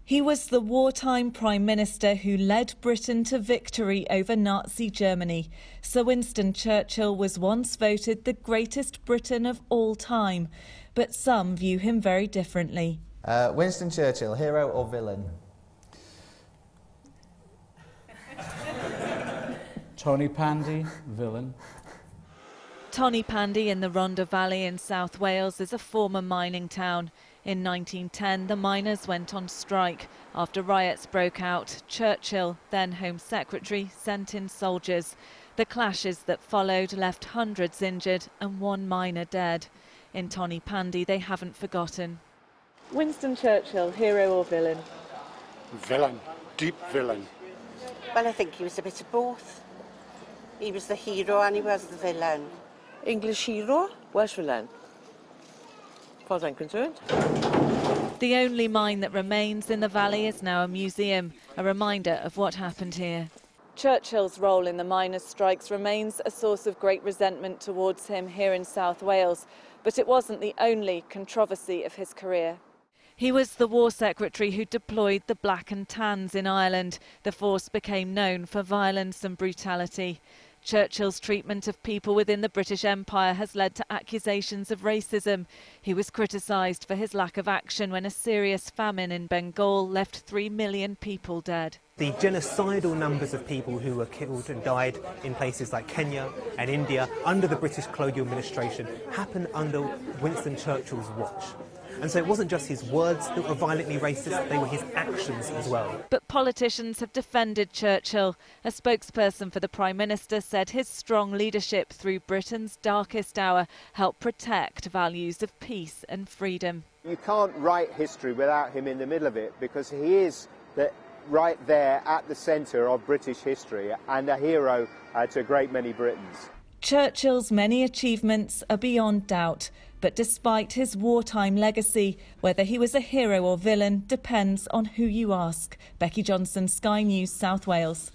He was the wartime Prime Minister who led Britain to victory over Nazi Germany. Sir Winston Churchill was once voted the greatest Briton of all time, but some view him very differently. Winston Churchill, hero or villain? Tony Pandy, villain. Tony Pandy in the Rhondda Valley in South Wales is a former mining town. In 1910, the miners went on strike. After riots broke out, Churchill, then Home Secretary, sent in soldiers. The clashes that followed left hundreds injured and one miner dead. In Tony Pandy, they haven't forgotten. Winston Churchill, hero or villain? Villain, deep villain. Well, I think he was a bit of both. He was the hero and he was the villain. English hero, Welsh villain, as far as I'm concerned. The only mine that remains in the valley is now a museum, a reminder of what happened here. Churchill's role in the miners' strikes remains a source of great resentment towards him here in South Wales, but it wasn't the only controversy of his career. He was the War Secretary who deployed the Black and Tans in Ireland. The force became known for violence and brutality. Churchill's treatment of people within the British Empire has led to accusations of racism. He was criticised for his lack of action when a serious famine in Bengal left 3 million people dead. The genocidal numbers of people who were killed and died in places like Kenya and India under the British colonial administration happened under Winston Churchill's watch. And so it wasn't just his words that were violently racist, they were his actions as well. But politicians have defended Churchill. A spokesperson for the Prime Minister said his strong leadership through Britain's darkest hour helped protect values of peace and freedom. You can't write history without him in the middle of it, because he is right there at the centre of British history and a hero to a great many Britons. Churchill's many achievements are beyond doubt, but despite his wartime legacy, whether he was a hero or villain depends on who you ask. Becky Johnson, Sky News, South Wales.